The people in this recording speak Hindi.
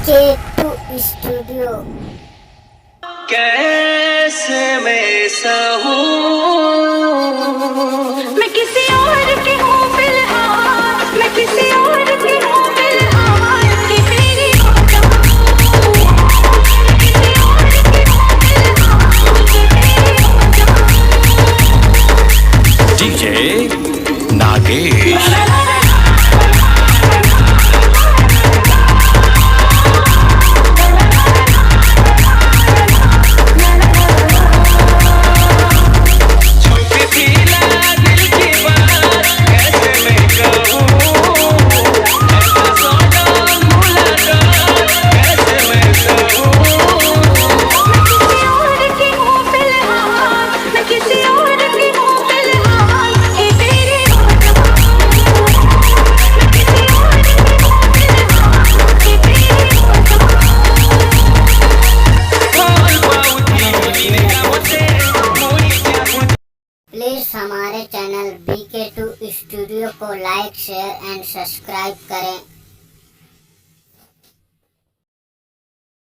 bk2 studio. कैसे मैं सहूं मैं किसी और की हूँ फिलहाल, मैं किसी और की हूँ फिलहाल कि तेरी हो जाऊं, किसी और की हूँ फिलहाल कि तेरी हो जाऊं। डीजे नागेश। प्लीज हमारे चैनल bk2 स्टूडियो को लाइक शेयर एंड सब्सक्राइब करें।